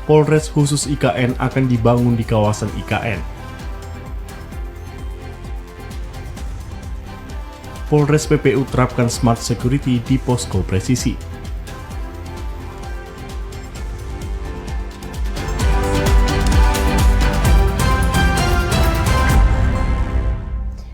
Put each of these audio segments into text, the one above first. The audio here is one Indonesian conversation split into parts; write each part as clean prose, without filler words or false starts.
Polres khusus IKN akan dibangun di kawasan IKN. Polres PPU terapkan smart security di posko presisi.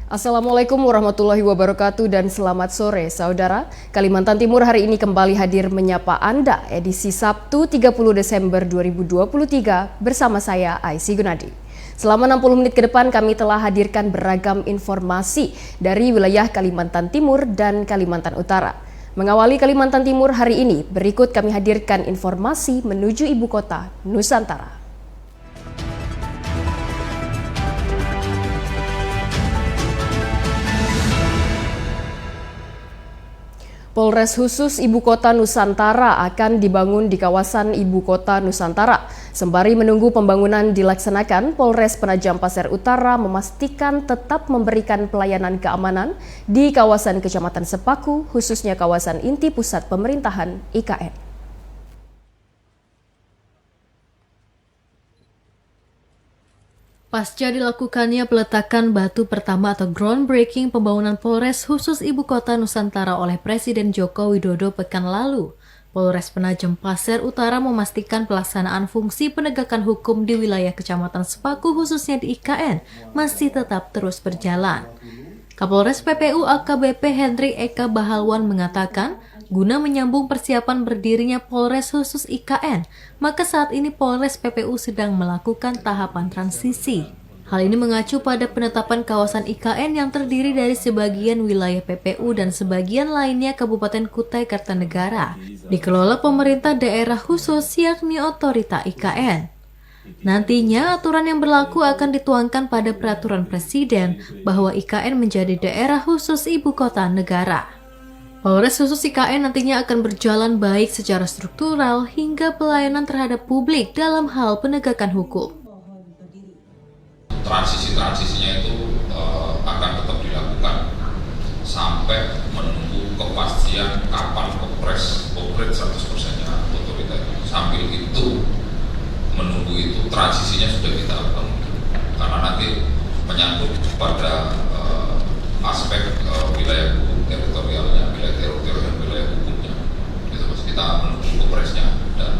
Assalamualaikum warahmatullahi wabarakatuh dan selamat sore saudara. Kalimantan Timur hari ini kembali hadir menyapa Anda edisi Sabtu 30 Desember 2023 bersama saya Aisy Gunadi. Selama 60 menit ke depan kami telah hadirkan beragam informasi dari wilayah Kalimantan Timur dan Kalimantan Utara. Mengawali Kalimantan Timur hari ini, berikut kami hadirkan informasi menuju ibu kota Nusantara. Polres khusus Ibu Kota Nusantara akan dibangun di kawasan Ibu Kota Nusantara. Sembari menunggu pembangunan dilaksanakan, Polres Penajam Pasir Utara memastikan tetap memberikan pelayanan keamanan di kawasan Kecamatan Sepaku, khususnya kawasan inti pusat pemerintahan IKN. Pasca dilakukannya peletakan batu pertama atau groundbreaking pembangunan Polres khusus Ibu Kota Nusantara oleh Presiden Joko Widodo pekan lalu, Polres Penajam Pasir Utara memastikan pelaksanaan fungsi penegakan hukum di wilayah Kecamatan Sepaku khususnya di IKN masih tetap terus berjalan. Kapolres PPU AKBP Hendrik Eka Bahalwan mengatakan, guna menyambung persiapan berdirinya Polres khusus IKN, maka saat ini Polres PPU sedang melakukan tahapan transisi. Hal ini mengacu pada penetapan kawasan IKN yang terdiri dari sebagian wilayah PPU dan sebagian lainnya Kabupaten Kutai Kartanegara, dikelola pemerintah daerah khusus yakni Otorita IKN. Nantinya aturan yang berlaku akan dituangkan pada peraturan Presiden bahwa IKN menjadi daerah khusus ibu kota negara. Polres khusus IKN nantinya akan berjalan baik secara struktural hingga pelayanan terhadap publik dalam hal penegakan hukum. Transisinya itu akan tetap dilakukan sampai menunggu kepastian kapan Kepres 100%-nya otorita. Sambil itu menunggu itu transisinya sudah kita lakukan karena nanti menyangkut pada aspek wilayah hukum teritorialnya, wilayah teritorial dan wilayah hukumnya. Itu kita menunggu Kepresnya dan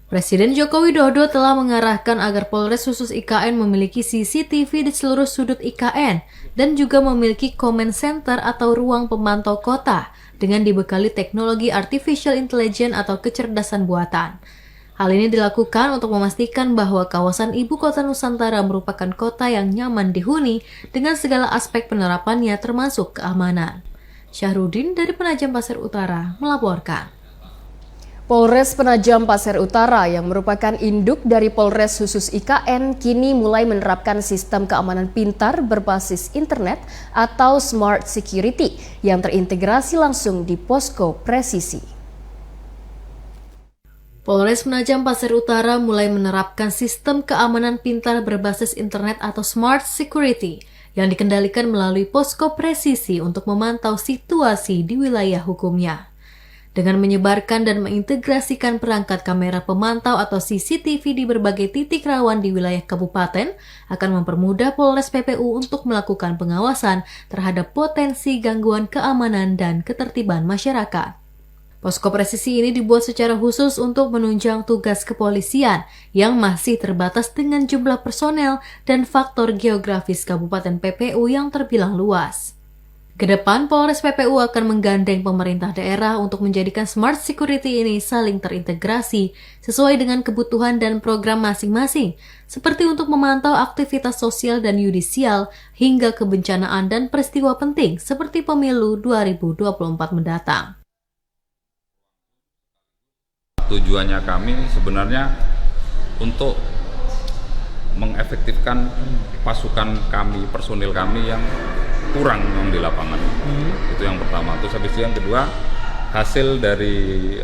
Presiden Joko Widodo telah mengarahkan agar Polres khusus IKN memiliki CCTV di seluruh sudut IKN dan juga memiliki comment center atau ruang pemantau kota dengan dibekali teknologi artificial intelligence atau kecerdasan buatan. Hal ini dilakukan untuk memastikan bahwa kawasan Ibu Kota Nusantara merupakan kota yang nyaman dihuni dengan segala aspek penerapannya termasuk keamanan. Syahrudin dari Penajam Pasir Utara melaporkan. Polres Penajam Pasir Utara yang merupakan induk dari Polres khusus IKN kini mulai menerapkan sistem keamanan pintar berbasis internet atau smart security yang terintegrasi langsung di posko presisi. Polres Penajam Pasir Utara mulai menerapkan sistem keamanan pintar berbasis internet atau smart security yang dikendalikan melalui posko presisi untuk memantau situasi di wilayah hukumnya. Dengan menyebarkan dan mengintegrasikan perangkat kamera pemantau atau CCTV di berbagai titik rawan di wilayah kabupaten, akan mempermudah Polres PPU untuk melakukan pengawasan terhadap potensi gangguan keamanan dan ketertiban masyarakat. Posko presisi ini dibuat secara khusus untuk menunjang tugas kepolisian yang masih terbatas dengan jumlah personel dan faktor geografis Kabupaten PPU yang terbilang luas. Kedepan, Polres PPU akan menggandeng pemerintah daerah untuk menjadikan smart security ini saling terintegrasi sesuai dengan kebutuhan dan program masing-masing, seperti untuk memantau aktivitas sosial dan yudisial hingga kebencanaan dan peristiwa penting seperti pemilu 2024 mendatang. tujuannya kami sebenarnya untuk mengefektifkan pasukan kami, personil kami yang kurang yang di lapangan. Itu yang pertama. Terus habis itu yang kedua, hasil dari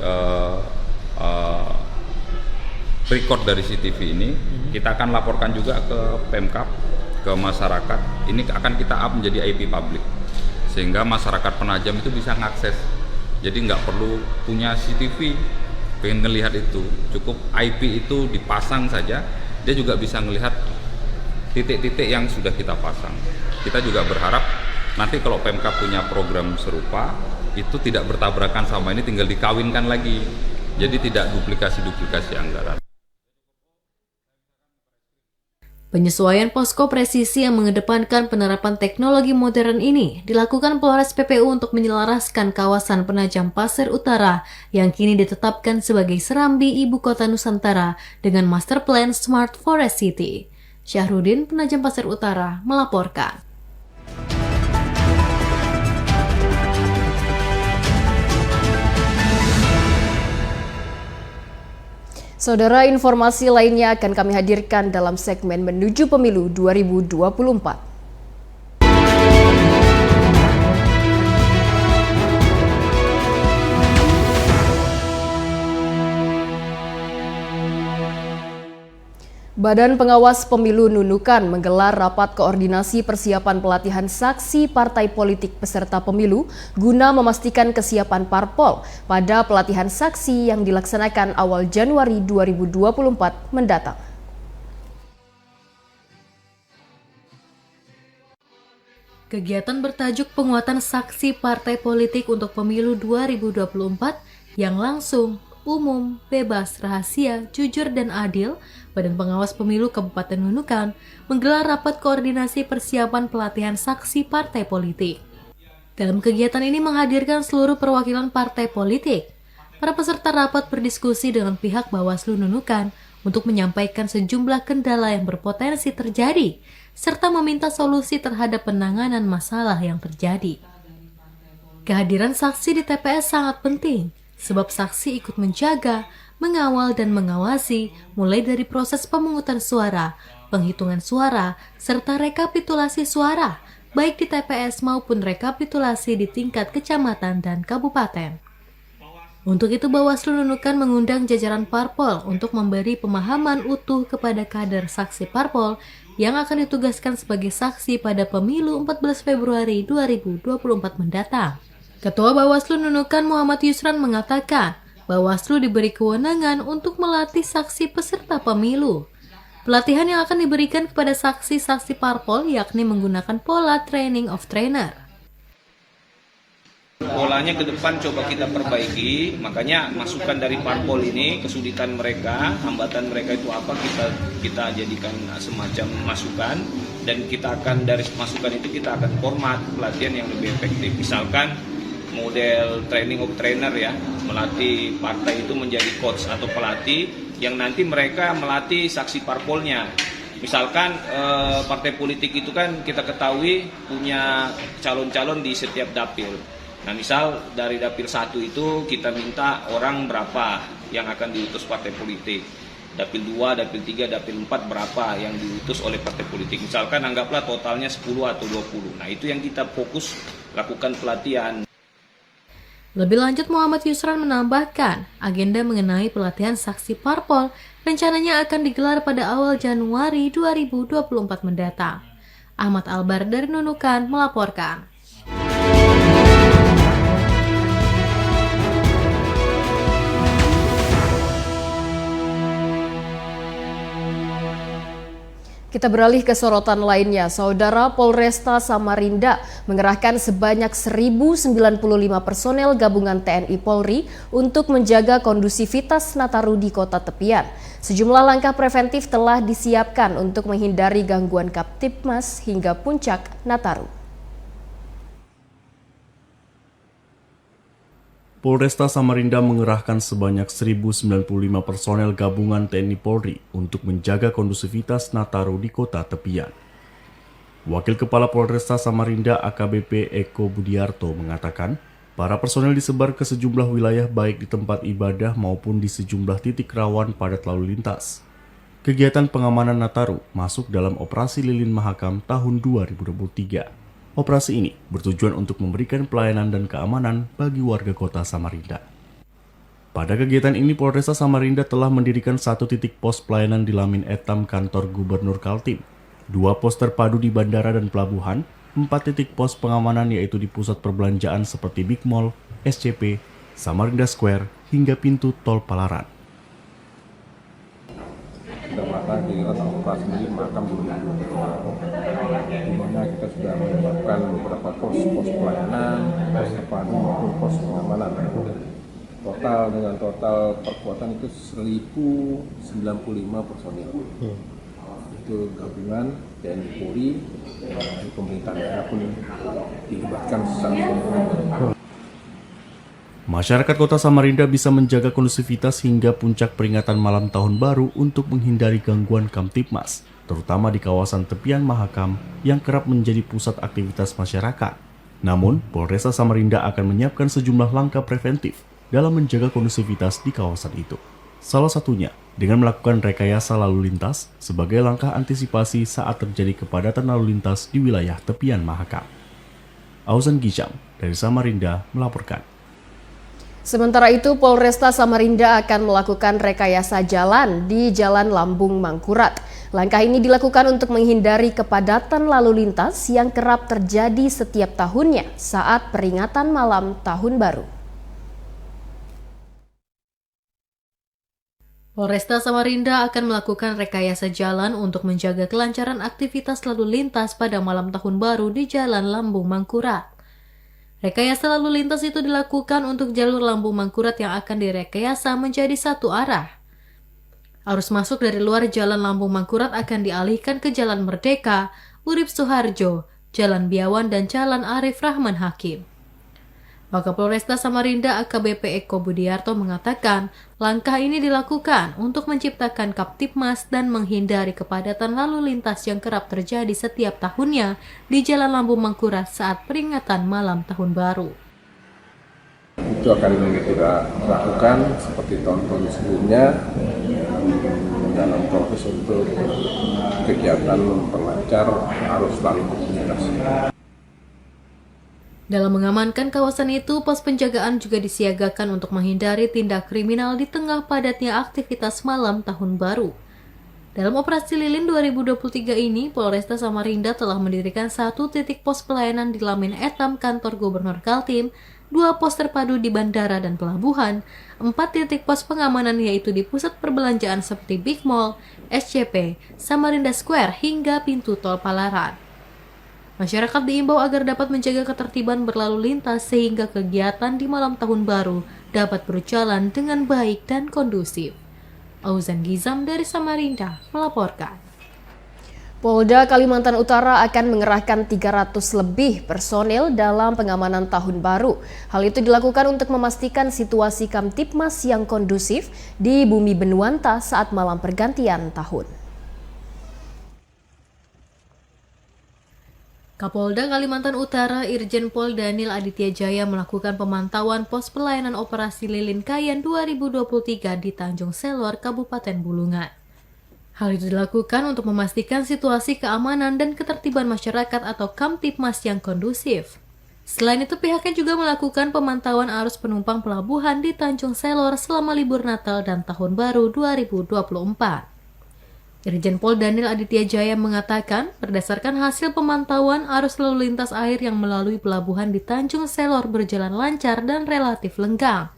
record dari CCTV ini kita akan laporkan juga ke Pemkab, ke masyarakat. Ini akan kita up menjadi IP public sehingga masyarakat Penajam itu bisa mengakses. Jadi nggak perlu punya CCTV pengen ngelihat itu, cukup IP itu dipasang saja, dia juga bisa ngelihat titik-titik yang sudah kita pasang. Kita juga berharap nanti kalau Pemkab punya program serupa, itu tidak bertabrakan sama ini, tinggal dikawinkan lagi. Jadi tidak duplikasi anggaran. Penyesuaian posko presisi yang mengedepankan penerapan teknologi modern ini dilakukan Polres PPU untuk menyelaraskan kawasan Penajam Pasir Utara yang kini ditetapkan sebagai serambi Ibu Kota Nusantara dengan Master Plan Smart Forest City. Syahrudin, Penajam Pasir Utara, melaporkan. Saudara, informasi lainnya akan kami hadirkan dalam segmen Menuju Pemilu 2024. Badan Pengawas Pemilu Nunukan menggelar rapat koordinasi persiapan pelatihan saksi partai politik peserta pemilu guna memastikan kesiapan parpol pada pelatihan saksi yang dilaksanakan awal Januari 2024 mendatang. Kegiatan bertajuk penguatan saksi partai politik untuk pemilu 2024 yang langsung, umum, bebas, rahasia, jujur, dan adil, Badan Pengawas Pemilu Kabupaten Nunukan menggelar rapat koordinasi persiapan pelatihan saksi partai politik. Dalam kegiatan ini menghadirkan seluruh perwakilan partai politik. Para peserta rapat berdiskusi dengan pihak Bawaslu Nunukan untuk menyampaikan sejumlah kendala yang berpotensi terjadi, serta meminta solusi terhadap penanganan masalah yang terjadi. Kehadiran saksi di TPS sangat penting, sebab saksi ikut menjaga, mengawal dan mengawasi mulai dari proses pemungutan suara, penghitungan suara, serta rekapitulasi suara, baik di TPS maupun rekapitulasi di tingkat kecamatan dan kabupaten. Untuk itu Bawaslu Nunukan mengundang jajaran parpol untuk memberi pemahaman utuh kepada kader saksi parpol yang akan ditugaskan sebagai saksi pada pemilu 14 Februari 2024 mendatang. Ketua Bawaslu Nunukan Muhammad Yusran mengatakan, Bawaslu diberi kewenangan untuk melatih saksi peserta pemilu. Pelatihan yang akan diberikan kepada saksi-saksi parpol yakni menggunakan pola training of trainer. Polanya ke depan coba kita perbaiki, makanya masukan dari parpol ini, kesulitan mereka, hambatan mereka itu apa, kita jadikan semacam masukan, dan kita akan dari masukan itu kita akan format pelatihan yang lebih efektif. Misalkan model training of trainer ya, melatih partai itu menjadi coach atau pelatih yang nanti mereka melatih saksi parpolnya. Misalkan partai politik itu kan kita ketahui punya calon-calon di setiap dapil. Nah misal dari dapil 1 itu kita minta orang berapa yang akan diutus partai politik. Dapil 2, dapil 3, dapil 4 berapa yang diutus oleh partai politik. Misalkan anggaplah totalnya 10 atau 20. Nah itu yang kita fokus lakukan pelatihan. Lebih lanjut, Muhammad Yusran menambahkan, agenda mengenai pelatihan saksi parpol rencananya akan digelar pada awal Januari 2024 mendatang. Ahmad Albar dari Nunukan melaporkan. Kita beralih ke sorotan lainnya. Saudara, Polresta Samarinda mengerahkan sebanyak 1.095 personel gabungan TNI Polri untuk menjaga kondusivitas Nataru di kota tepian. Sejumlah langkah preventif telah disiapkan untuk menghindari gangguan Kaptipmas hingga puncak Nataru. Polresta Samarinda mengerahkan sebanyak 1.095 personel gabungan TNI Polri untuk menjaga kondusivitas Nataru di kota tepian. Wakil Kepala Polresta Samarinda AKBP Eko Budiarto mengatakan, para personel disebar ke sejumlah wilayah baik di tempat ibadah maupun di sejumlah titik rawan padat lalu lintas. Kegiatan pengamanan Nataru masuk dalam Operasi Lilin Mahakam tahun 2023. Operasi ini bertujuan untuk memberikan pelayanan dan keamanan bagi warga kota Samarinda. Pada kegiatan ini, Polresta Samarinda telah mendirikan 1 titik pos pelayanan di Lamin Etam kantor Gubernur Kaltim, 2 pos terpadu di bandara dan pelabuhan, 4 titik pos pengamanan yaitu di pusat perbelanjaan seperti Big Mall, SCP, Samarinda Square, hingga pintu tol Palaran. Sudah melakukan kegiatan operasi makam di mana kita sudah menyiapkan beberapa pos pelayanan, pos terpadu maupun pos pengamanan. Dengan total perkuatan itu 1.095 personil. Itu gabungan TNI Polri, pemerintah daerah pun dilibatkan secara penuh. Masyarakat Kota Samarinda bisa menjaga kondusivitas hingga puncak peringatan malam tahun baru untuk menghindari gangguan Kamtibmas, terutama di kawasan tepian Mahakam yang kerap menjadi pusat aktivitas masyarakat. Namun, Polresta Samarinda akan menyiapkan sejumlah langkah preventif dalam menjaga kondusivitas di kawasan itu. Salah satunya dengan melakukan rekayasa lalu lintas sebagai langkah antisipasi saat terjadi kepadatan lalu lintas di wilayah tepian Mahakam. Auzan Gijam dari Samarinda melaporkan. Sementara itu, Polresta Samarinda akan melakukan rekayasa jalan di Jalan Lambung Mangkurat. Langkah ini dilakukan untuk menghindari kepadatan lalu lintas yang kerap terjadi setiap tahunnya saat peringatan malam Tahun Baru. Polresta Samarinda akan melakukan rekayasa jalan untuk menjaga kelancaran aktivitas lalu lintas pada malam Tahun Baru di Jalan Lambung Mangkurat. Rekayasa lalu lintas itu dilakukan untuk jalur Lambung Mangkurat yang akan direkayasa menjadi satu arah. Arus masuk dari luar Jalan Lambung Mangkurat akan dialihkan ke Jalan Merdeka, Urip Suharjo, Jalan Biawan, dan Jalan Arif Rahman Hakim. Wakapolresta Samarinda AKBP Eko Budiarto mengatakan langkah ini dilakukan untuk menciptakan Kamtibmas dan menghindari kepadatan lalu lintas yang kerap terjadi setiap tahunnya di Jalan Lambung Mangkurat saat peringatan malam Tahun Baru. Itu akan kita lakukan seperti tahun-tahun sebelumnya dalam proses untuk kegiatan memperlancar arus lalu lintas. Dalam mengamankan kawasan itu, pos penjagaan juga disiagakan untuk menghindari tindak kriminal di tengah padatnya aktivitas malam Tahun Baru. Dalam operasi lilin 2023 ini, Polresta Samarinda telah mendirikan 1 titik pos pelayanan di Lamin Etam kantor Gubernur Kaltim, 2 pos terpadu di bandara dan pelabuhan, 4 titik pos pengamanan yaitu di pusat perbelanjaan seperti Big Mall, SCP, Samarinda Square, hingga pintu tol Palaran. Masyarakat diimbau agar dapat menjaga ketertiban berlalu lintas sehingga kegiatan di malam Tahun Baru dapat berjalan dengan baik dan kondusif. Auzan Gizam dari Samarinda melaporkan. Polda Kalimantan Utara akan mengerahkan 300 lebih personel dalam pengamanan Tahun Baru. Hal itu dilakukan untuk memastikan situasi Kamtibmas yang kondusif di Bumi Benuanta saat malam pergantian tahun. Kapolda Kalimantan Utara Irjen Pol Daniel Aditya Jaya melakukan pemantauan pos pelayanan operasi lilin Kayen 2023 di Tanjung Selor, Kabupaten Bulungan. Hal itu dilakukan untuk memastikan situasi keamanan dan ketertiban masyarakat atau Kamtibmas yang kondusif. Selain itu, pihaknya juga melakukan pemantauan arus penumpang pelabuhan di Tanjung Selor selama libur Natal dan Tahun Baru 2024. Irjen Pol Daniel Aditya Jaya mengatakan, berdasarkan hasil pemantauan arus lalu lintas air yang melalui pelabuhan di Tanjung Selor berjalan lancar dan relatif lenggang.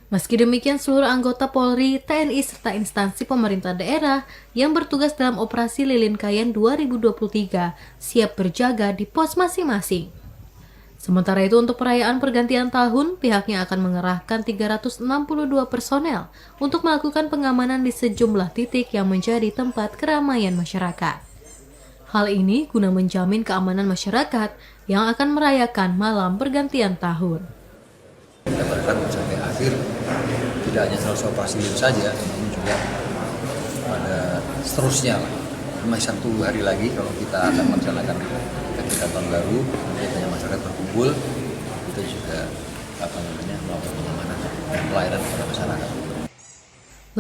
Meski demikian, seluruh anggota Polri, TNI, serta instansi pemerintah daerah yang bertugas dalam operasi lilin Kayen 2023 siap berjaga di pos masing-masing. Sementara itu, untuk perayaan pergantian tahun, pihaknya akan mengerahkan 362 personel untuk melakukan pengamanan di sejumlah titik yang menjadi tempat keramaian masyarakat. Hal ini guna menjamin keamanan masyarakat yang akan merayakan malam pergantian tahun. Kita berharap sampai akhir tidak hanya selesai operasi ini saja, namun juga pada seterusnya. Masih 1 hari lagi kalau kita akan melaksanakan kegiatan tahun baru, banyak masyarakat berkumpul, kita juga melakukan pengamanan dan pelayanan kepada masyarakat.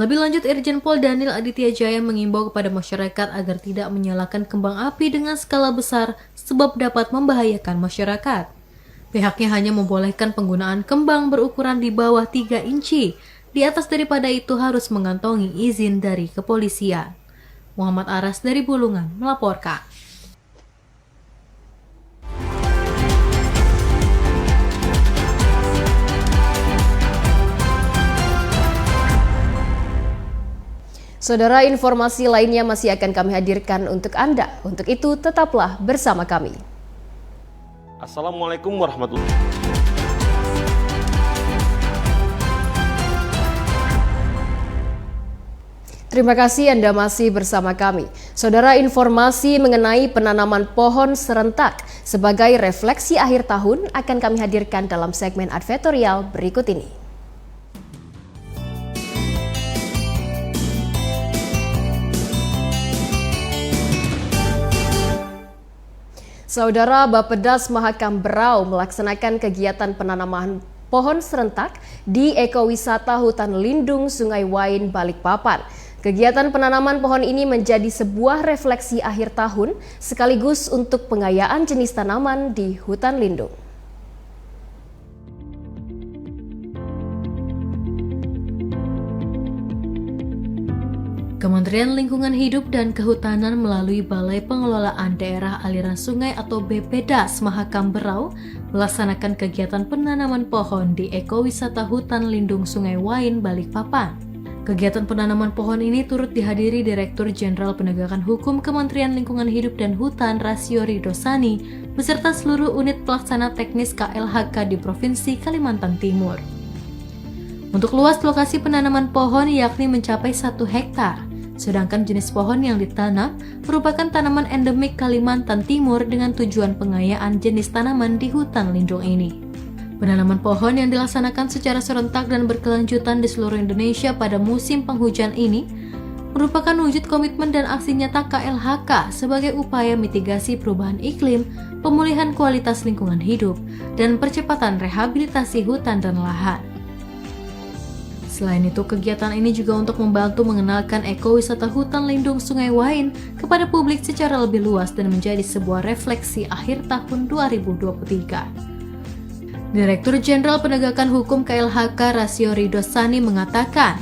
Lebih lanjut, Irjen Pol Daniel Aditya Jaya mengimbau kepada masyarakat agar tidak menyalakan kembang api dengan skala besar sebab dapat membahayakan masyarakat. Pihaknya hanya membolehkan penggunaan kembang berukuran di bawah 3 inci. Di atas daripada itu harus mengantongi izin dari kepolisian. Muhammad Aras dari Bulungan melaporkan. Saudara, informasi lainnya masih akan kami hadirkan untuk Anda. Untuk itu, tetaplah bersama kami. Assalamualaikum warahmatullahi Terima kasih Anda masih bersama kami. Saudara, informasi mengenai penanaman pohon serentak sebagai refleksi akhir tahun akan kami hadirkan dalam segmen advertorial berikut ini. Saudara, Bappedas Mahakam Berau melaksanakan kegiatan penanaman pohon serentak di Ekowisata Hutan Lindung Sungai Wain, Balikpapan. Kegiatan penanaman pohon ini menjadi sebuah refleksi akhir tahun sekaligus untuk pengayaan jenis tanaman di hutan lindung. Kementerian Lingkungan Hidup dan Kehutanan melalui Balai Pengelolaan Daerah Aliran Sungai atau Bappedas Mahakam Berau melaksanakan kegiatan penanaman pohon di Ekowisata Hutan Lindung Sungai Wain, Balikpapan. Kegiatan penanaman pohon ini turut dihadiri Direktur Jenderal Penegakan Hukum Kementerian Lingkungan Hidup dan Hutan Rasio Ridosani beserta seluruh unit pelaksana teknis KLHK di Provinsi Kalimantan Timur. Untuk luas lokasi penanaman pohon yakni mencapai 1 hektar, sedangkan jenis pohon yang ditanam merupakan tanaman endemik Kalimantan Timur dengan tujuan pengayaan jenis tanaman di hutan lindung ini. Penanaman pohon yang dilaksanakan secara serentak dan berkelanjutan di seluruh Indonesia pada musim penghujan ini merupakan wujud komitmen dan aksi nyata KLHK sebagai upaya mitigasi perubahan iklim, pemulihan kualitas lingkungan hidup, dan percepatan rehabilitasi hutan dan lahan. Selain itu, kegiatan ini juga untuk membantu mengenalkan ekowisata hutan lindung Sungai Wain kepada publik secara lebih luas dan menjadi sebuah refleksi akhir tahun 2023. Direktur Jenderal Penegakan Hukum KLHK Rasio Ridosani mengatakan,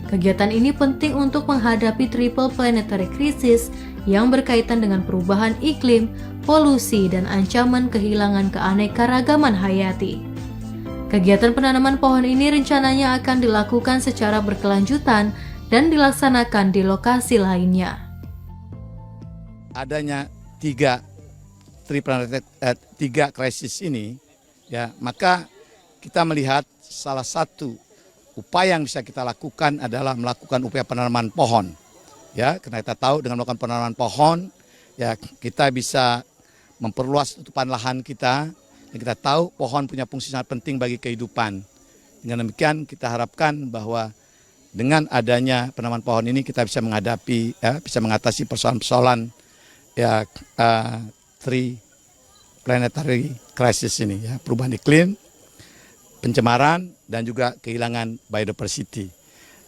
kegiatan ini penting untuk menghadapi triple planetary crisis yang berkaitan dengan perubahan iklim, polusi, dan ancaman kehilangan keanekaragaman hayati. Kegiatan penanaman pohon ini rencananya akan dilakukan secara berkelanjutan dan dilaksanakan di lokasi lainnya. Adanya tiga krisis ini, ya, maka kita melihat salah satu upaya yang bisa kita lakukan adalah melakukan upaya penanaman pohon. Ya, karena kita tahu dengan melakukan penanaman pohon, ya kita bisa memperluas tutupan lahan kita. Dan kita tahu pohon punya fungsi sangat penting bagi kehidupan. Dengan demikian kita harapkan bahwa dengan adanya penanaman pohon ini kita bisa menghadapi, ya, bisa mengatasi persoalan-persoalan ya three planetary crisis ini, ya, perubahan iklim, pencemaran, dan juga kehilangan biodiversity.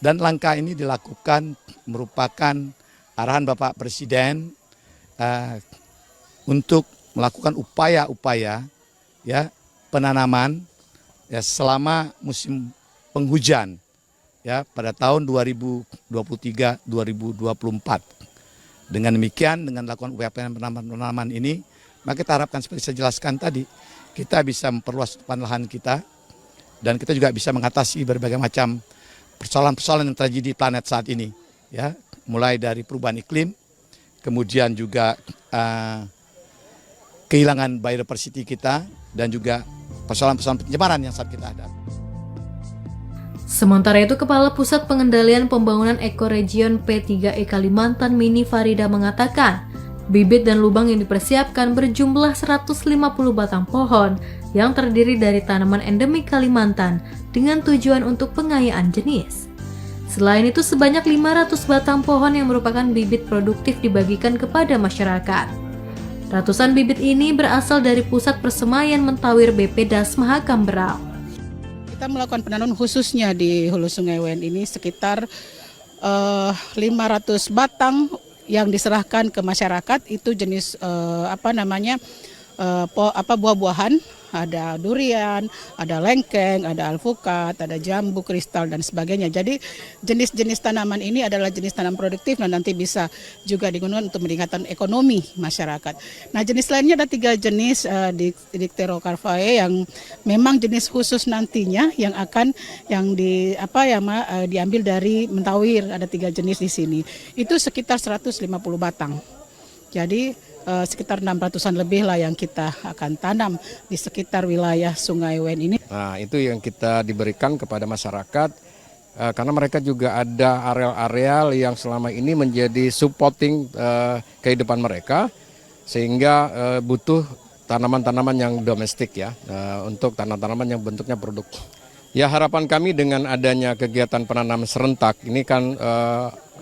Dan langkah ini dilakukan merupakan arahan Bapak Presiden untuk melakukan upaya-upaya, ya, penanaman, ya, selama musim penghujan, ya, pada tahun 2023-2024. Dengan demikian, dengan melakukan upaya penanaman ini, maka kita harapkan seperti saya jelaskan tadi, kita bisa memperluas tutupan lahan kita dan kita juga bisa mengatasi berbagai macam persoalan-persoalan yang terjadi di planet saat ini, ya, mulai dari perubahan iklim, kemudian juga kehilangan biodiversity kita dan juga persoalan-persoalan pencemaran yang saat kita hadapi. Sementara itu, Kepala Pusat Pengendalian Pembangunan Ekoregion P3E Kalimantan Mini Farida mengatakan, bibit dan lubang yang dipersiapkan berjumlah 150 batang pohon yang terdiri dari tanaman endemik Kalimantan dengan tujuan untuk pengayaan jenis. Selain itu, sebanyak 500 batang pohon yang merupakan bibit produktif dibagikan kepada masyarakat. Ratusan bibit ini berasal dari Pusat Persemaian Mentawir Bappedas Mahakam Berau. Kita melakukan penanaman khususnya di Hulu Sungai Wain ini sekitar 500 batang yang diserahkan ke masyarakat, itu jenis buah-buahan ada durian, ada lengkeng, ada alpukat, ada jambu, kristal dan sebagainya. Jadi jenis-jenis tanaman ini adalah jenis tanam produktif dan nanti bisa juga digunakan untuk meningkatkan ekonomi masyarakat. Nah, jenis lainnya ada 3 jenis Dipterocarpae yang memang jenis khusus nantinya yang akan diambil dari mentawir. Ada 3 jenis di sini. Itu sekitar 150 batang. Jadi sekitar 600-an lebih lah yang kita akan tanam di sekitar wilayah Sungai Wen ini. Nah, itu yang kita diberikan kepada masyarakat karena mereka juga ada areal-areal yang selama ini menjadi supporting kehidupan mereka, sehingga butuh tanaman-tanaman yang domestik ya, untuk tanaman-tanaman yang bentuknya produk. Ya, harapan kami dengan adanya kegiatan penanaman serentak ini kan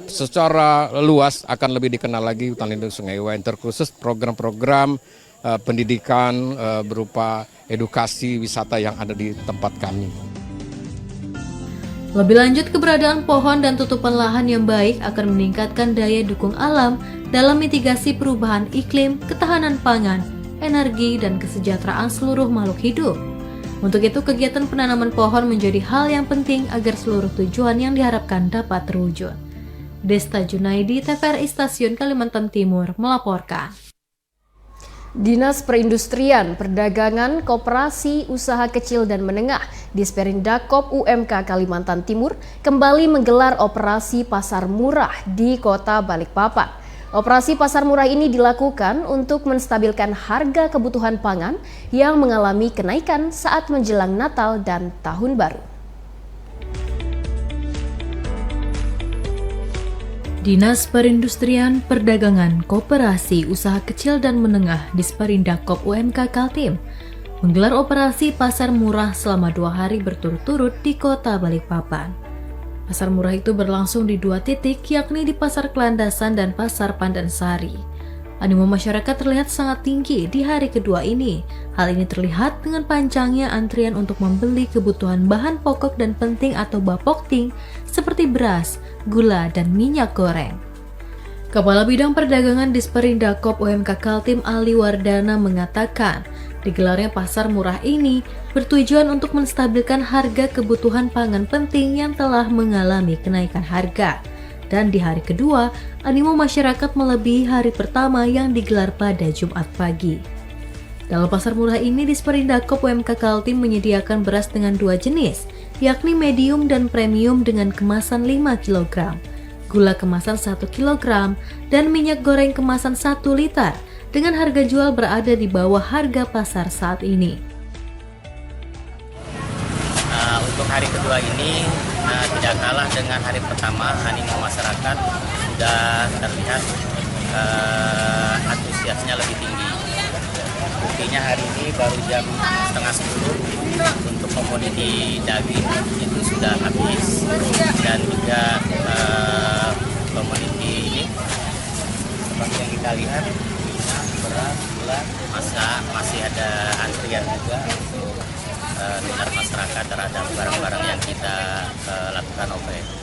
secara luas akan lebih dikenal lagi hutan lindung Sungai Wen, terkhusus program-program pendidikan berupa edukasi wisata yang ada di tempat kami. Lebih lanjut, keberadaan pohon dan tutupan lahan yang baik akan meningkatkan daya dukung alam dalam mitigasi perubahan iklim, ketahanan pangan, energi, dan kesejahteraan seluruh makhluk hidup. Untuk itu, kegiatan penanaman pohon menjadi hal yang penting agar seluruh tujuan yang diharapkan dapat terwujud. Desta Junaidi, TVRI Stasiun Kalimantan Timur, melaporkan. Dinas Perindustrian, Perdagangan, Koperasi, Usaha Kecil dan Menengah Disperindakop UMK Kalimantan Timur kembali menggelar operasi pasar murah di Kota Balikpapan. Operasi pasar murah ini dilakukan untuk menstabilkan harga kebutuhan pangan yang mengalami kenaikan saat menjelang Natal dan Tahun Baru. Dinas Perindustrian, Perdagangan, Koperasi, Usaha Kecil dan Menengah Disperindakop UMK Kaltim menggelar operasi pasar murah selama 2 hari berturut-turut di Kota Balikpapan. Pasar murah itu berlangsung di 2 titik, yakni di Pasar Kelandasan dan Pasar Pandansari. Animo masyarakat terlihat sangat tinggi di hari kedua ini. Hal ini terlihat dengan panjangnya antrian untuk membeli kebutuhan bahan pokok dan penting atau bapokting seperti beras, gula, dan minyak goreng. Kepala Bidang Perdagangan Disperindakop UMK Kaltim Ali Wardana mengatakan, digelarnya pasar murah ini bertujuan untuk menstabilkan harga kebutuhan pangan penting yang telah mengalami kenaikan harga. Dan di hari kedua, animo masyarakat melebihi hari pertama yang digelar pada Jumat pagi. Dalam pasar murah ini, Disperindakop UMK Kaltim menyediakan beras dengan 2 jenis, yakni medium dan premium dengan kemasan 5 kg, gula kemasan 1 kg, dan minyak goreng kemasan 1 liter, dengan harga jual berada di bawah harga pasar saat ini. Untuk hari kedua ini tidak kalah dengan hari pertama, animo masyarakat sudah terlihat antusiasnya lebih tinggi. Buktinya hari ini baru jam setengah 10 untuk komoditi daging itu sudah habis, dan juga komoditi ini seperti yang kita lihat, beras, gula, masih ada antrian juga untuk minat masyarakat terhadap barang-barang yang kita lakukan operasi.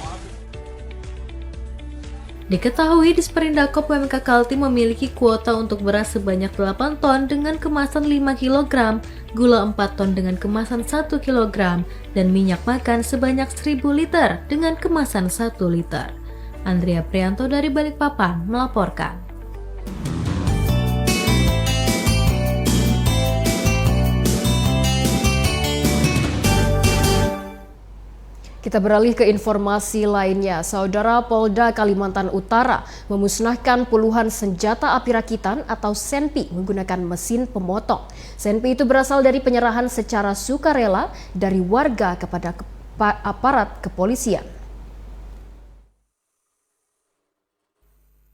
Diketahui Disperindakop UMK Kaltim memiliki kuota untuk beras sebanyak 8 ton dengan kemasan 5 kg, gula 4 ton dengan kemasan 1 kg, dan minyak makan sebanyak 1000 liter dengan kemasan 1 liter. Andrea Prianto dari Balikpapan melaporkan. Kita beralih ke informasi lainnya. Saudara, Polda Kalimantan Utara memusnahkan puluhan senjata api rakitan atau SENPI menggunakan mesin pemotong. SENPI itu berasal dari penyerahan secara sukarela dari warga kepada aparat kepolisian.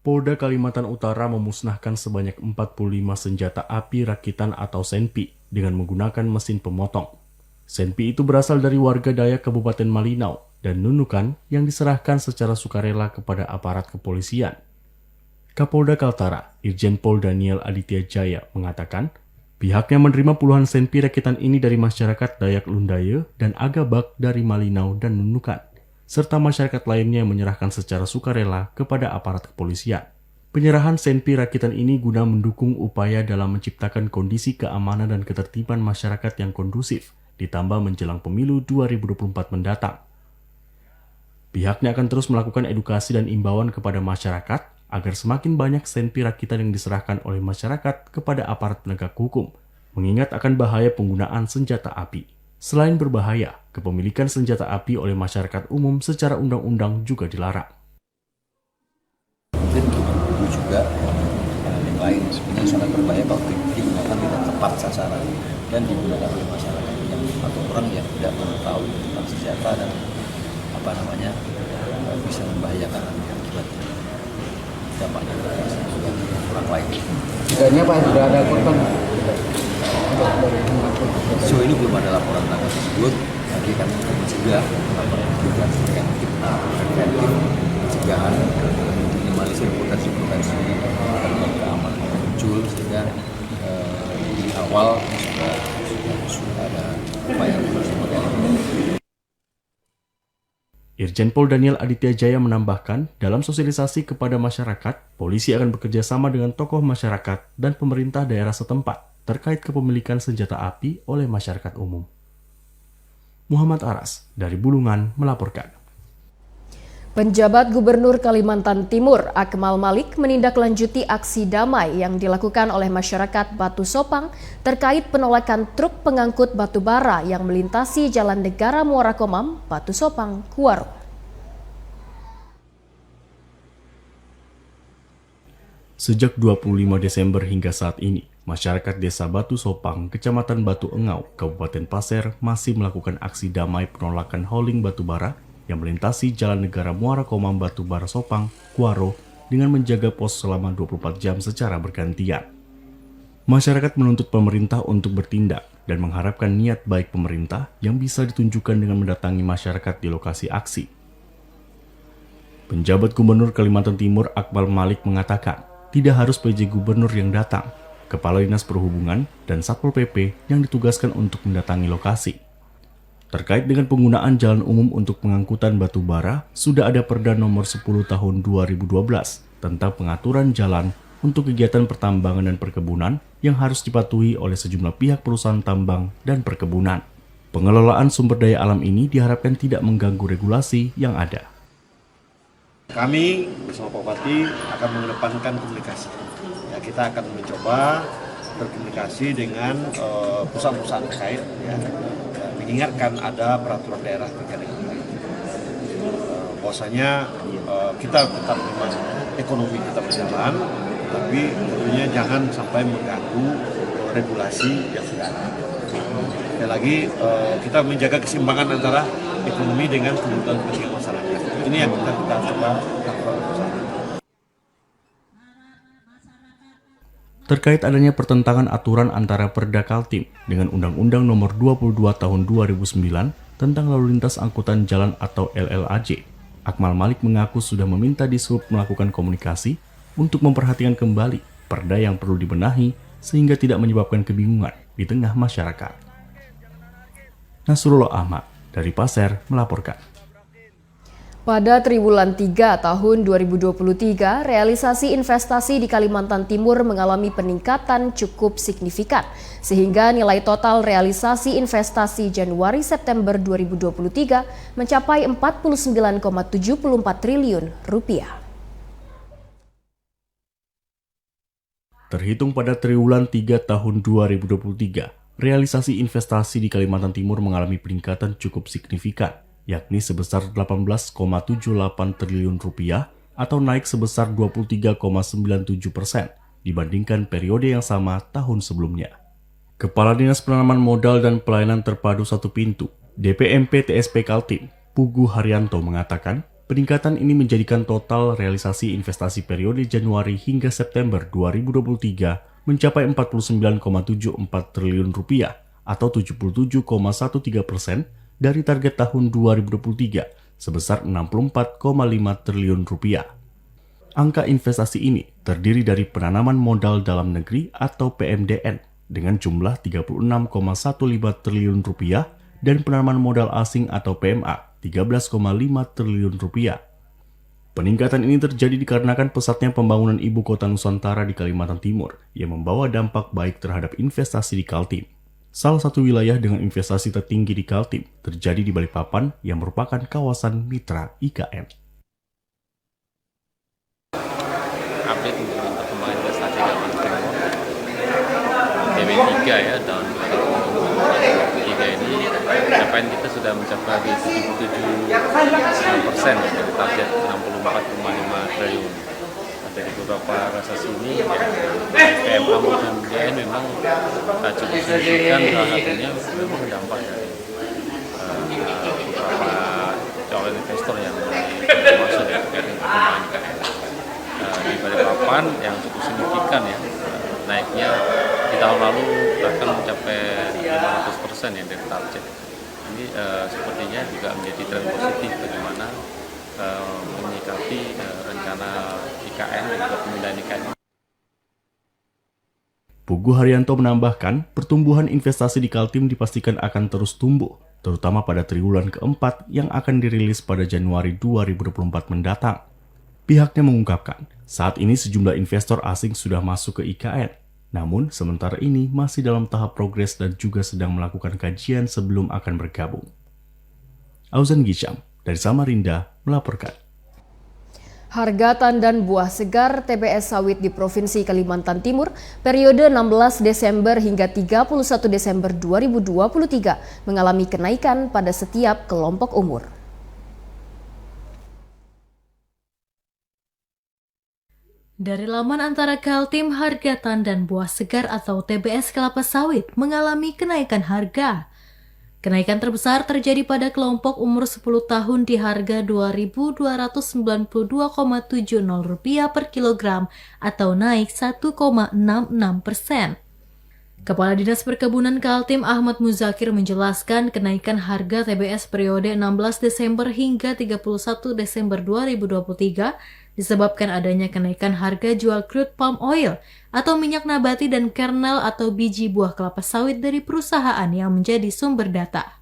Polda Kalimantan Utara memusnahkan sebanyak 45 senjata api rakitan atau SENPI dengan menggunakan mesin pemotong. SENPI itu berasal dari warga Dayak Kabupaten Malinau dan Nunukan yang diserahkan secara sukarela kepada aparat kepolisian. Kapolda Kaltara, Irjen Pol Daniel Aditya Jaya mengatakan, pihaknya menerima puluhan SENPI rakitan ini dari masyarakat Dayak Lundaya dan Agabak dari Malinau dan Nunukan, serta masyarakat lainnya yang menyerahkan secara sukarela kepada aparat kepolisian. Penyerahan senpi rakitan ini guna mendukung upaya dalam menciptakan kondisi keamanan dan ketertiban masyarakat yang kondusif, ditambah menjelang pemilu 2024 mendatang. Pihaknya akan terus melakukan edukasi dan imbauan kepada masyarakat agar semakin banyak senpi rakitan yang diserahkan oleh masyarakat kepada aparat penegak hukum, mengingat akan bahaya penggunaan senjata api. Selain berbahaya, kepemilikan senjata api oleh masyarakat umum secara undang-undang juga dilarang. Mungkin itu juga yang lain sebenarnya sangat berbahaya kalau digunakan tidak tepat sasaran dan digunakan oleh masyarakat yang atau orang yang tidak mengetahui tentang senjata dan bisa membahayakan akibatnya dampaknya juga orang lain. Setidaknya Pak sudah ada korban. So ini belum ada laporan tentang tersebut. Nanti kami akan mencegah laporan preventif, pencegahan, minimalisir potensi keamanan yang muncul sehingga di awal sudah ada upaya untuk Irjen Pol Daniel Aditya Jaya menambahkan, dalam sosialisasi kepada masyarakat, polisi akan bekerja sama dengan tokoh masyarakat dan pemerintah daerah setempat terkait kepemilikan senjata api oleh masyarakat umum. Muhammad Aras dari Bulungan melaporkan. Penjabat Gubernur Kalimantan Timur, Akmal Malik, menindaklanjuti aksi damai yang dilakukan oleh masyarakat Batu Sopang terkait penolakan truk pengangkut batu bara yang melintasi Jalan Negara Muara Komam, Batu Sopang, Kuaro. Sejak 25 Desember hingga saat ini, masyarakat Desa Batu Sopang, Kecamatan Batu Engau, Kabupaten Pasir masih melakukan aksi damai penolakan hauling batu bara yang melintasi Jalan Negara Muara Komam Batu Bara Sopang, Kuaro, dengan menjaga pos selama 24 jam secara bergantian. Masyarakat menuntut pemerintah untuk bertindak dan mengharapkan niat baik pemerintah yang bisa ditunjukkan dengan mendatangi masyarakat di lokasi aksi. Penjabat Gubernur Kalimantan Timur Akmal Malik mengatakan, tidak harus PJ Gubernur yang datang, Kepala Dinas Perhubungan dan Satpol PP yang ditugaskan untuk mendatangi lokasi. Terkait dengan penggunaan jalan umum untuk pengangkutan batu bara, sudah ada Perda nomor 10 tahun 2012 tentang pengaturan jalan untuk kegiatan pertambangan dan perkebunan yang harus dipatuhi oleh sejumlah pihak perusahaan tambang dan perkebunan. Pengelolaan sumber daya alam ini diharapkan tidak mengganggu regulasi yang ada. Kami bersama Pak Bupati akan mengedepankan komunikasi. Ya, kita akan mencoba berkomunikasi dengan perusahaan-perusahaan terkait, ya, mengingatkan ada peraturan daerah terkait dengan hal itu. Bahwasanya kita tetap memang ekonomi tetap berjalan, tapi tentunya jangan sampai mengganggu regulasi yang sudah ada. Sekali lagi kita menjaga keseimbangan antara ekonomi dengan kebutuhan masyarakat. Ini yang kita coba lakukan bersama. Terkait adanya pertentangan aturan antara Perda Kaltim dengan Undang-Undang Nomor 22 Tahun 2009 tentang Lalu Lintas Angkutan Jalan atau LLAJ, Akmal Malik mengaku sudah meminta Dishub melakukan komunikasi untuk memperhatikan kembali perda yang perlu dibenahi sehingga tidak menyebabkan kebingungan di tengah masyarakat. Nasrullah Ahmad dari Pasir melaporkan. Pada triwulan 3 tahun 2023, realisasi investasi di Kalimantan Timur mengalami peningkatan cukup signifikan, sehingga nilai total realisasi investasi Januari-September 2023 mencapai 49,74 triliun rupiah. Terhitung pada triwulan 3 tahun 2023, realisasi investasi di Kalimantan Timur mengalami peningkatan cukup signifikan, yakni sebesar 18,78 triliun rupiah atau naik sebesar 23,97% dibandingkan periode yang sama tahun sebelumnya. Kepala Dinas Penanaman Modal dan Pelayanan Terpadu Satu Pintu, DPMP TSP Kaltim, Pugu Haryanto mengatakan, peningkatan ini menjadikan total realisasi investasi periode Januari hingga September 2023 mencapai 49,74 triliun rupiah atau 77,13% dari target tahun 2023 sebesar 64,5 triliun rupiah. Angka investasi ini terdiri dari penanaman modal dalam negeri atau PMDN dengan jumlah 36,15 triliun rupiah dan penanaman modal asing atau PMA 13,5 triliun rupiah. Peningkatan ini terjadi dikarenakan pesatnya pembangunan ibu kota Nusantara di Kalimantan Timur yang membawa dampak baik terhadap investasi di Kaltim. Salah satu wilayah dengan investasi tertinggi di Kaltim terjadi di Balikpapan yang merupakan kawasan mitra IKN. Update untuk perkembangan investasi Kalimantan Timur TB3 ya tahun 2023 ini capaian kita sudah mencapai di 77% dari target 64,5 triliun. Dari beberapa organisasi ini PMA maupun BN memang cukup signifikan, salah satunya memang dampak dari beberapa calon investor yang masuk ya terkait dengan perkembangan IKN. Di Balikpapan yang cukup signifikan ya naiknya di tahun lalu bahkan mencapai 500% ya dari target. Ini sepertinya juga menjadi tren positif bagaimana menyikapi rencana IKN dan juga pemindahan IKN. Pugu Haryanto menambahkan, pertumbuhan investasi di Kaltim dipastikan akan terus tumbuh, terutama pada triwulan keempat yang akan dirilis pada Januari 2024 mendatang. Pihaknya mengungkapkan, saat ini sejumlah investor asing sudah masuk ke IKN, namun sementara ini masih dalam tahap progres dan juga sedang melakukan kajian sebelum akan bergabung. Auzan Gisham dari Samarinda melaporkan. Harga tandan buah segar TBS sawit di Provinsi Kalimantan Timur periode 16 Desember hingga 31 Desember 2023 mengalami kenaikan pada setiap kelompok umur. Dari laman antara Kaltim, harga tandan buah segar atau TBS kelapa sawit mengalami kenaikan harga. Kenaikan terbesar terjadi pada kelompok umur 10 tahun di harga Rp2.292,70 per kilogram atau naik 1,66%. Kepala Dinas Perkebunan Kaltim Ahmad Muzakir menjelaskan kenaikan harga TBS periode 16 Desember hingga 31 Desember 2023 disebabkan adanya kenaikan harga jual crude palm oil atau minyak nabati dan kernel atau biji buah kelapa sawit dari perusahaan yang menjadi sumber data.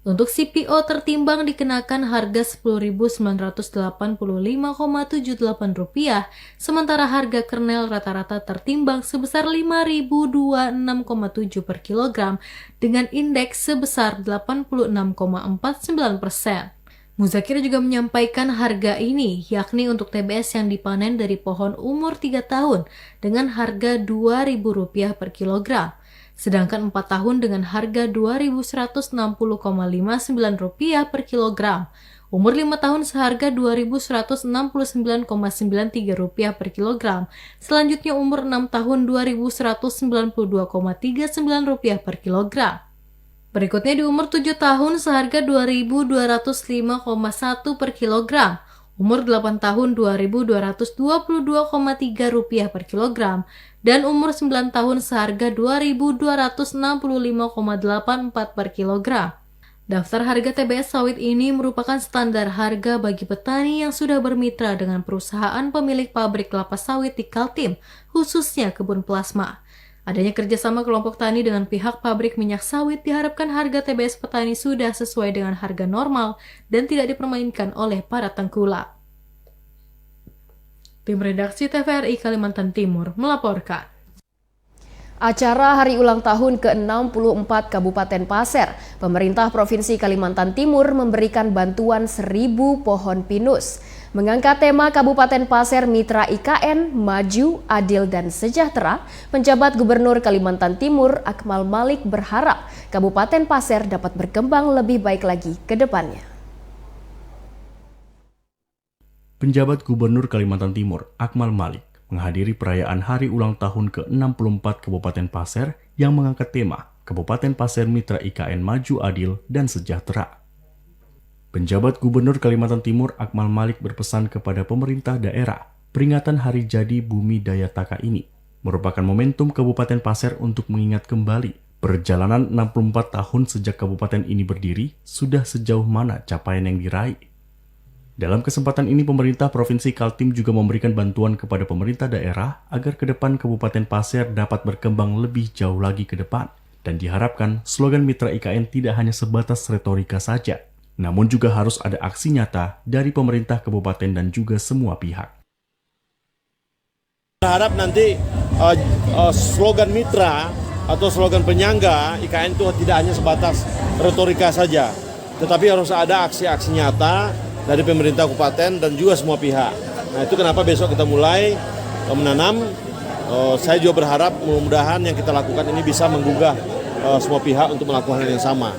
Untuk CPO tertimbang dikenakan harga Rp10.985,78, sementara harga kernel rata-rata tertimbang sebesar Rp5.026,7 per kilogram dengan indeks sebesar 86,49%. Muzakir juga menyampaikan harga ini yakni untuk TBS yang dipanen dari pohon umur 3 tahun dengan harga Rp2.000 per kilogram, sedangkan 4 tahun dengan harga Rp2.160,59 per kilogram, umur 5 tahun seharga Rp2.169,93 per kilogram, selanjutnya umur 6 tahun Rp2.192,39 per kilogram. Berikutnya di umur 7 tahun seharga Rp2.205,1 per kilogram, umur 8 tahun Rp2.222,3 per kilogram, dan umur 9 tahun seharga Rp2.265,84 per kilogram. Daftar harga TBS sawit ini merupakan standar harga bagi petani yang sudah bermitra dengan perusahaan pemilik pabrik kelapa sawit di Kaltim, khususnya kebun plasma. Adanya kerjasama kelompok tani dengan pihak pabrik minyak sawit diharapkan harga TBS petani sudah sesuai dengan harga normal dan tidak dipermainkan oleh para tengkulak. Tim Redaksi TVRI Kalimantan Timur melaporkan. Acara Hari Ulang Tahun ke-64 Kabupaten Pasir, pemerintah Provinsi Kalimantan Timur memberikan bantuan 1.000 pohon pinus. Mengangkat tema Kabupaten Pasir Mitra IKN, Maju, Adil, dan Sejahtera, penjabat Gubernur Kalimantan Timur Akmal Malik berharap Kabupaten Pasir dapat berkembang lebih baik lagi ke depannya. Penjabat Gubernur Kalimantan Timur Akmal Malik menghadiri perayaan Hari Ulang Tahun ke-64 Kabupaten Pasir yang mengangkat tema Kabupaten Pasir Mitra IKN Maju, Adil, dan Sejahtera. Penjabat Gubernur Kalimantan Timur Akmal Malik berpesan kepada pemerintah daerah, peringatan Hari Jadi Bumi Daya Taka ini merupakan momentum Kabupaten Pasir untuk mengingat kembali perjalanan 64 tahun sejak kabupaten ini berdiri, sudah sejauh mana capaian yang diraih. Dalam kesempatan ini, pemerintah Provinsi Kaltim juga memberikan bantuan kepada pemerintah daerah agar ke depan Kabupaten Pasir dapat berkembang lebih jauh lagi ke depan. Dan diharapkan slogan Mitra IKN tidak hanya sebatas retorika saja, Namun juga harus ada aksi nyata dari pemerintah kabupaten dan juga semua pihak. Berharap nanti slogan mitra atau slogan penyangga IKN itu tidak hanya sebatas retorika saja, tetapi harus ada aksi-aksi nyata dari pemerintah kabupaten dan juga semua pihak. Nah, itu kenapa besok kita mulai menanam. Saya juga berharap mudah-mudahan yang kita lakukan ini bisa menggugah semua pihak untuk melakukan hal yang sama.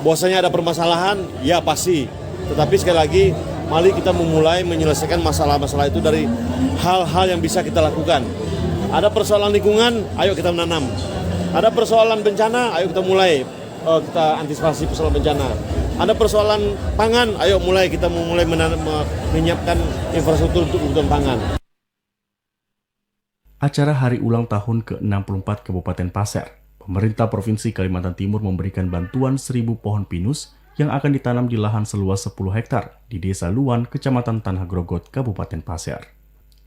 Bahwasanya ada permasalahan, ya pasti. Tetapi sekali lagi, mari kita memulai menyelesaikan masalah-masalah itu dari hal-hal yang bisa kita lakukan. Ada persoalan lingkungan, ayo kita menanam. Ada persoalan bencana, ayo kita mulai kita antisipasi persoalan bencana. Ada persoalan pangan, ayo kita mulai menyiapkan infrastruktur untuk kebutuhan pangan. Acara hari ulang tahun ke-64 Kabupaten Pasir, pemerintah Provinsi Kalimantan Timur memberikan bantuan 1.000 pohon pinus yang akan ditanam di lahan seluas 10 hektar di Desa Luan, Kecamatan Tanah Grogot, Kabupaten Pasir.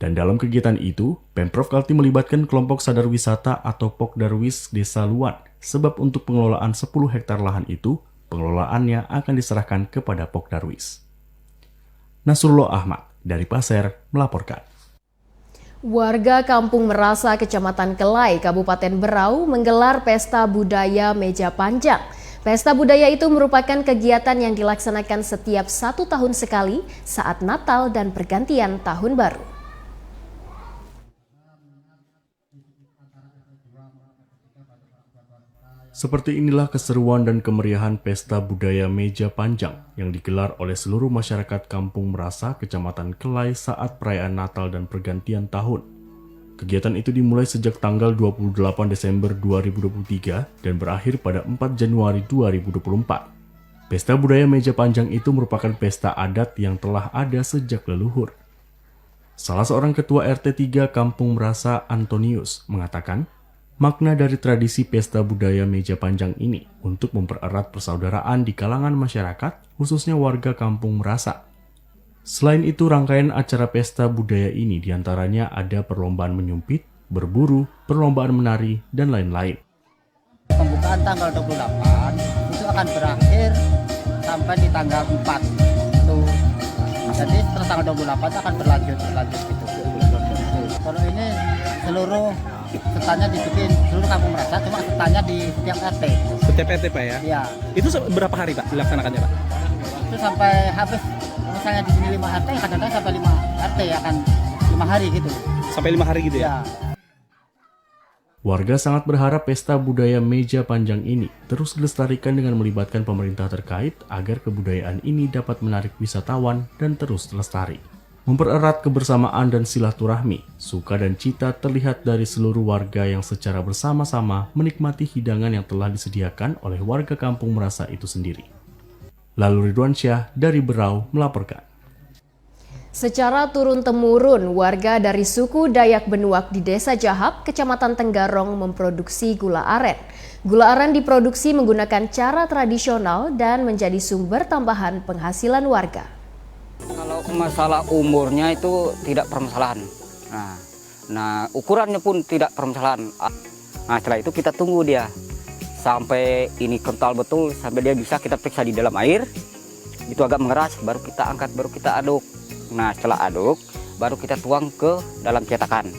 Dan dalam kegiatan itu, Pemprov Kaltim melibatkan kelompok sadar wisata atau Pokdarwis Desa Luan, sebab untuk pengelolaan 10 hektar lahan itu, pengelolaannya akan diserahkan kepada Pokdarwis. Nasrullah Ahmad dari Pasir melaporkan. Warga Kampung Merasa, Kecamatan Kelai, Kabupaten Berau menggelar Pesta Budaya Meja Panjang. Pesta budaya itu merupakan kegiatan yang dilaksanakan setiap 1 tahun sekali saat Natal dan pergantian Tahun Baru. Seperti inilah keseruan dan kemeriahan Pesta Budaya Meja Panjang yang digelar oleh seluruh masyarakat Kampung Merasa, Kecamatan Kelai saat perayaan Natal dan pergantian tahun. Kegiatan itu dimulai sejak tanggal 28 Desember 2023 dan berakhir pada 4 Januari 2024. Pesta Budaya Meja Panjang itu merupakan pesta adat yang telah ada sejak leluhur. Salah seorang ketua RT 3 Kampung Merasa, Antonius, mengatakan, makna dari tradisi Pesta Budaya Meja Panjang ini untuk mempererat persaudaraan di kalangan masyarakat, khususnya warga Kampung Merasa. Selain itu, rangkaian acara Pesta Budaya ini diantaranya ada perlombaan menyumpit, berburu, perlombaan menari, dan lain-lain. Pembukaan tanggal 28 itu akan berakhir sampai di tanggal 4. Jadi setelah tanggal 28 akan berlanjut gitu. Kalau ini seluruh setanya dibikin seluruh Kampung Merasa, cuma setanya di setiap RT. Setiap RT Pak ya? Iya. Itu berapa hari Pak dilaksanakannya Pak? Itu sampai habis, misalnya di sini 5 RT, kadang-kadang sampai 5 RT akan 5 hari gitu. Sampai 5 hari gitu ya? Warga sangat berharap Pesta Budaya Meja Panjang ini terus dilestarikan dengan melibatkan pemerintah terkait agar kebudayaan ini dapat menarik wisatawan dan terus lestari. Mempererat kebersamaan dan silaturahmi, suka dan cita terlihat dari seluruh warga yang secara bersama-sama menikmati hidangan yang telah disediakan oleh warga Kampung Merasa itu sendiri. Lalu Ridwan Syah dari Berau melaporkan. Secara turun-temurun, warga dari suku Dayak Benuak di Desa Jahap, Kecamatan Tenggarong memproduksi gula aren. Gula aren diproduksi menggunakan cara tradisional dan menjadi sumber tambahan penghasilan warga. Kalau masalah umurnya itu tidak permasalahan. Nah, ukurannya pun tidak permasalahan. Nah, setelah itu kita tunggu dia sampai ini kental betul, sampai dia bisa kita periksa di dalam air. Itu agak mengeras, baru kita angkat, baru kita aduk. Nah, setelah aduk, baru kita tuang ke dalam cetakan.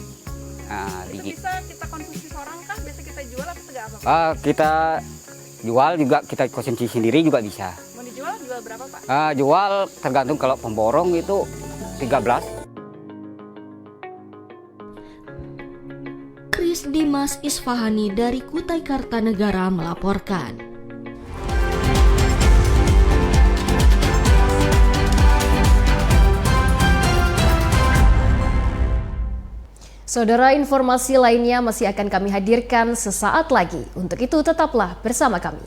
Nah, bisa kita konsumsi seorang kah? Biasa kita jual atau tidak apa? Kita jual juga, kita konsumsi sendiri juga bisa. Mau dijual, jual berapa Pak? Jual tergantung, kalau pemborong itu 13. Kris Dimas Isfahani dari Kutai Kartanegara melaporkan. Saudara, informasi lainnya masih akan kami hadirkan sesaat lagi. Untuk itu tetaplah bersama kami.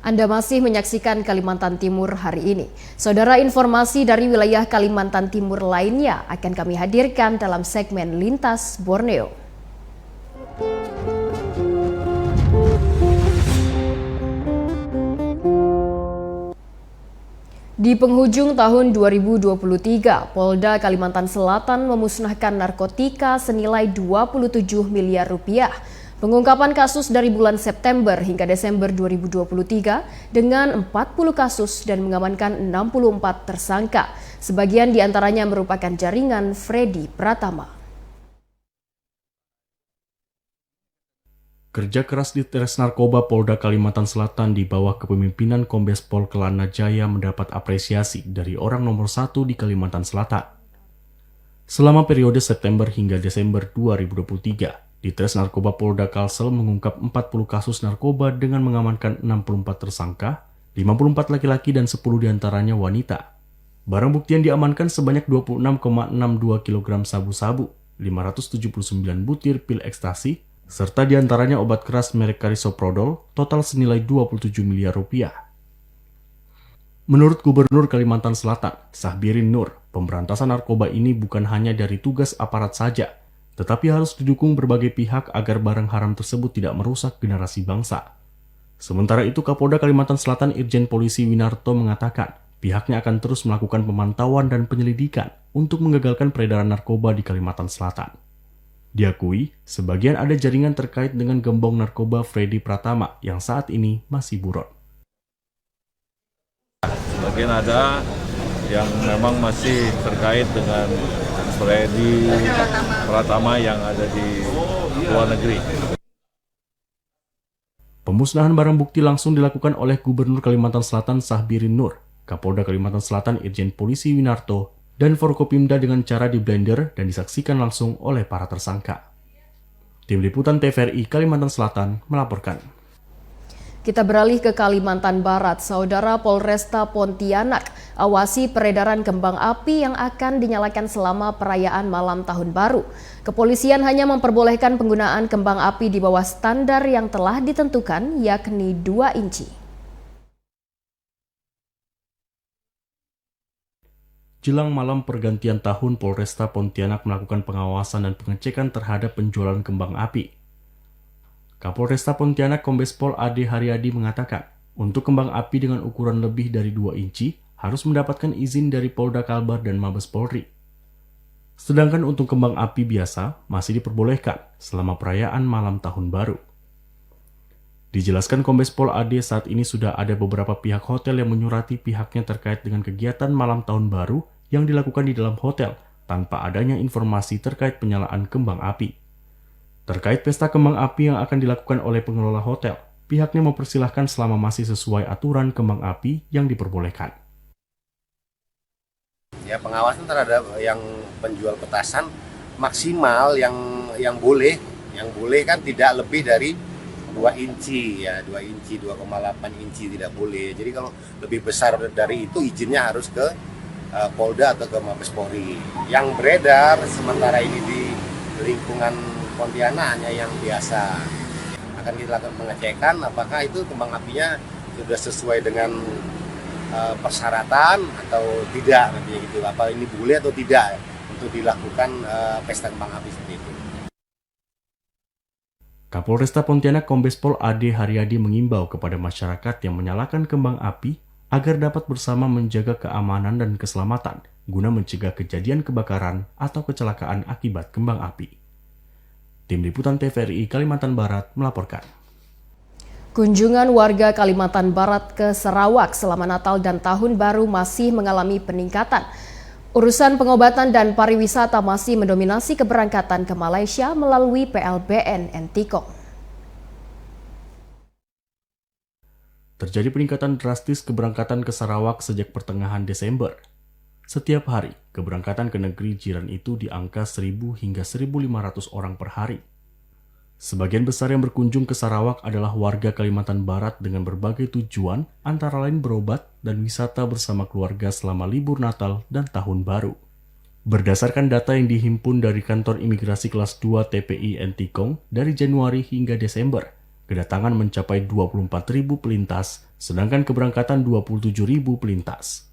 Anda masih menyaksikan Kalimantan Timur hari ini. Saudara, informasi dari wilayah Kalimantan Timur lainnya akan kami hadirkan dalam segmen Lintas Borneo. Di penghujung tahun 2023, Polda Kalimantan Selatan memusnahkan narkotika senilai 27 miliar rupiah. Pengungkapan kasus dari bulan September hingga Desember 2023 dengan 40 kasus dan mengamankan 64 tersangka. Sebagian diantaranya merupakan jaringan Freddy Pratama. Kerja keras di Tres Narkoba Polda Kalimantan Selatan di bawah kepemimpinan Kombes Pol Kelana Jaya mendapat apresiasi dari orang nomor 1 di Kalimantan Selatan. Selama periode September hingga Desember 2023, di Tres Narkoba Polda Kalsel mengungkap 40 kasus narkoba dengan mengamankan 64 tersangka, 54 laki-laki dan 10 diantaranya wanita. Barang bukti yang diamankan sebanyak 26,62 kg sabu-sabu, 579 butir pil ekstasi, serta diantaranya obat keras merek Carisoprodol, total senilai 27 miliar rupiah. Menurut Gubernur Kalimantan Selatan, Sahbirin Nur, pemberantasan narkoba ini bukan hanya dari tugas aparat saja, tetapi harus didukung berbagai pihak agar barang haram tersebut tidak merusak generasi bangsa. Sementara itu, Kapolda Kalimantan Selatan Irjen Polisi Winarto mengatakan, pihaknya akan terus melakukan pemantauan dan penyelidikan untuk menggagalkan peredaran narkoba di Kalimantan Selatan. Diakui, sebagian ada jaringan terkait dengan gembong narkoba Freddy Pratama yang saat ini masih buron. Sebagian ada yang memang masih terkait dengan Freddy Pratama yang ada di luar negeri. Pemusnahan barang bukti langsung dilakukan oleh Gubernur Kalimantan Selatan Sahbirin Nur, Kapolda Kalimantan Selatan Irjen Polisi Winarto, dan Forkopimda dengan cara di-blender dan disaksikan langsung oleh para tersangka. Tim Liputan TVRI Kalimantan Selatan melaporkan. Kita beralih ke Kalimantan Barat. Saudara, Polresta Pontianak awasi peredaran kembang api yang akan dinyalakan selama perayaan malam tahun baru. Kepolisian hanya memperbolehkan penggunaan kembang api di bawah standar yang telah ditentukan, yakni 2 inci. Jelang malam pergantian tahun, Polresta Pontianak melakukan pengawasan dan pengecekan terhadap penjualan kembang api. Kapolresta Pontianak Kombes Pol Ade Haryadi mengatakan, untuk kembang api dengan ukuran lebih dari 2 inci harus mendapatkan izin dari Polda Kalbar dan Mabes Polri. Sedangkan untuk kembang api biasa masih diperbolehkan selama perayaan malam tahun baru. Dijelaskan Kombes Pol Ade, saat ini sudah ada beberapa pihak hotel yang menyurati pihaknya terkait dengan kegiatan malam tahun baru yang dilakukan di dalam hotel tanpa adanya informasi terkait penyalaan kembang api. Terkait pesta kembang api yang akan dilakukan oleh pengelola hotel, pihaknya mempersilahkan selama masih sesuai aturan kembang api yang diperbolehkan. Ya, pengawasan terhadap yang penjual petasan maksimal yang boleh kan tidak lebih dari 2 inci ya, 2 inci, 2,8 inci tidak boleh. Jadi kalau lebih besar dari itu izinnya harus ke Polda atau ke Mabes Polri. Yang beredar sementara ini di lingkungan Pontianak hanya yang biasa. Akan kita lakukan pengecekan apakah itu kembang apinya sudah sesuai dengan persyaratan atau tidak, nanti gitu. Apa ini boleh atau tidak untuk dilakukan pesta kembang api seperti itu. Kapolresta Pontianak Kombes Pol Ade Haryadi mengimbau kepada masyarakat yang menyalakan kembang api agar dapat bersama menjaga keamanan dan keselamatan guna mencegah kejadian kebakaran atau kecelakaan akibat kembang api. Tim Liputan TVRI Kalimantan Barat melaporkan. Kunjungan warga Kalimantan Barat ke Sarawak selama Natal dan Tahun Baru masih mengalami peningkatan. Urusan pengobatan dan pariwisata masih mendominasi keberangkatan ke Malaysia melalui PLBN Entikong. Terjadi peningkatan drastis keberangkatan ke Sarawak sejak pertengahan Desember. Setiap hari, keberangkatan ke negeri jiran itu di angka 1.000 hingga 1.500 orang per hari. Sebagian besar yang berkunjung ke Sarawak adalah warga Kalimantan Barat dengan berbagai tujuan, antara lain berobat dan wisata bersama keluarga selama libur Natal dan Tahun Baru. Berdasarkan data yang dihimpun dari Kantor Imigrasi Kelas 2 TPI Entikong, dari Januari hingga Desember, kedatangan mencapai 24.000 pelintas, sedangkan keberangkatan 27.000 pelintas.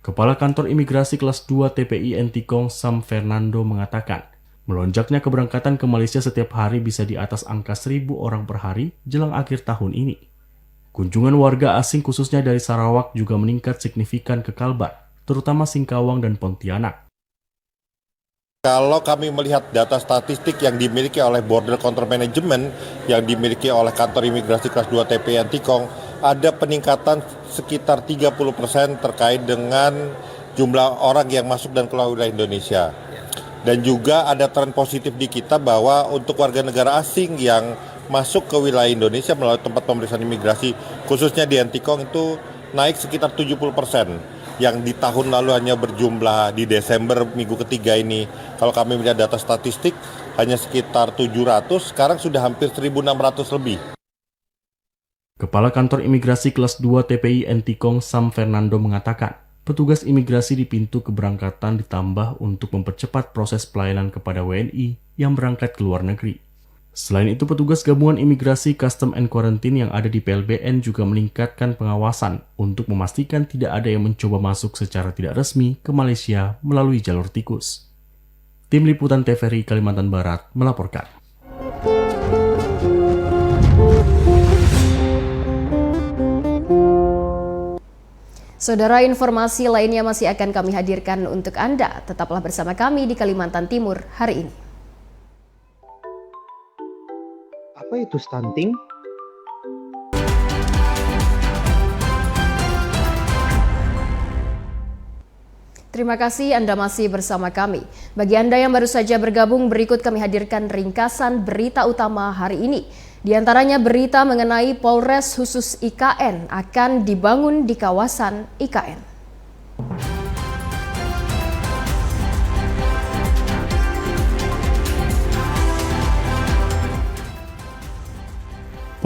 Kepala Kantor Imigrasi Kelas 2 TPI Entikong, Sam Fernando, mengatakan, melonjaknya keberangkatan ke Malaysia setiap hari bisa di atas angka 1.000 orang per hari jelang akhir tahun ini. Kunjungan warga asing khususnya dari Sarawak juga meningkat signifikan ke Kalbar, terutama Singkawang dan Pontianak. Kalau kami melihat data statistik yang dimiliki oleh Border Control Management, yang dimiliki oleh kantor imigrasi kelas 2 TPI Antikong, ada peningkatan sekitar 30% terkait dengan jumlah orang yang masuk dan keluar wilayah Indonesia. Dan juga ada tren positif di kita bahwa untuk warga negara asing yang masuk ke wilayah Indonesia melalui tempat pemeriksaan imigrasi, khususnya di Antikong itu naik sekitar 70%. Yang di tahun lalu hanya berjumlah di Desember minggu ketiga ini, kalau kami melihat data statistik hanya sekitar 700, sekarang sudah hampir 1.600 lebih. Kepala Kantor Imigrasi Kelas 2 TPI Antikong Sam Fernando mengatakan, petugas imigrasi di pintu keberangkatan ditambah untuk mempercepat proses pelayanan kepada WNI yang berangkat ke luar negeri. Selain itu, petugas gabungan imigrasi Custom and Quarantine yang ada di PLBN juga meningkatkan pengawasan untuk memastikan tidak ada yang mencoba masuk secara tidak resmi ke Malaysia melalui jalur tikus. Tim Liputan TVRI Kalimantan Barat melaporkan. Saudara, informasi lainnya masih akan kami hadirkan untuk Anda. Tetaplah bersama kami di Kalimantan Timur hari ini. Apa itu stunting? Terima kasih Anda masih bersama kami. Bagi Anda yang baru saja bergabung, berikut kami hadirkan ringkasan berita utama hari ini. Di antaranya berita mengenai Polres khusus IKN akan dibangun di kawasan IKN.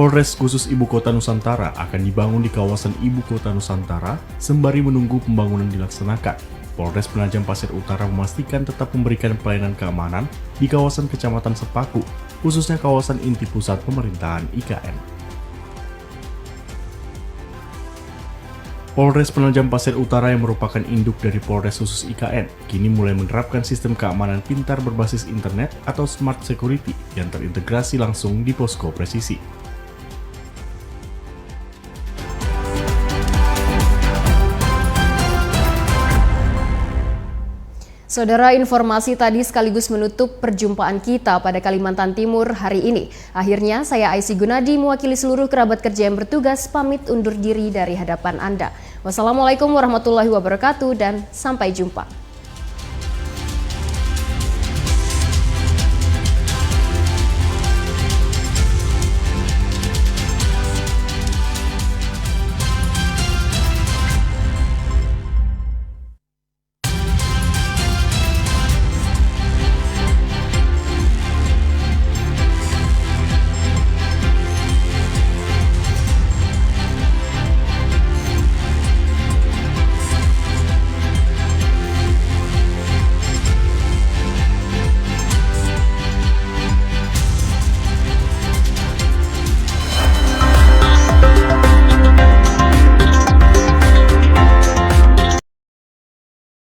Polres khusus Ibu Kota Nusantara akan dibangun di kawasan Ibu Kota Nusantara sembari menunggu pembangunan dilaksanakan. Polres Penajam Pasir Utara memastikan tetap memberikan pelayanan keamanan di kawasan Kecamatan Sepaku, khususnya kawasan inti pusat pemerintahan IKN. Polres Penajam Pasir Utara yang merupakan induk dari Polres khusus IKN, kini mulai menerapkan sistem keamanan pintar berbasis internet atau smart security yang terintegrasi langsung di posko presisi. Saudara, informasi tadi sekaligus menutup perjumpaan kita pada Kalimantan Timur hari ini. Akhirnya, saya Aisyah Gunadi mewakili seluruh kerabat kerja yang bertugas pamit undur diri dari hadapan Anda. Wassalamualaikum warahmatullahi wabarakatuh dan sampai jumpa.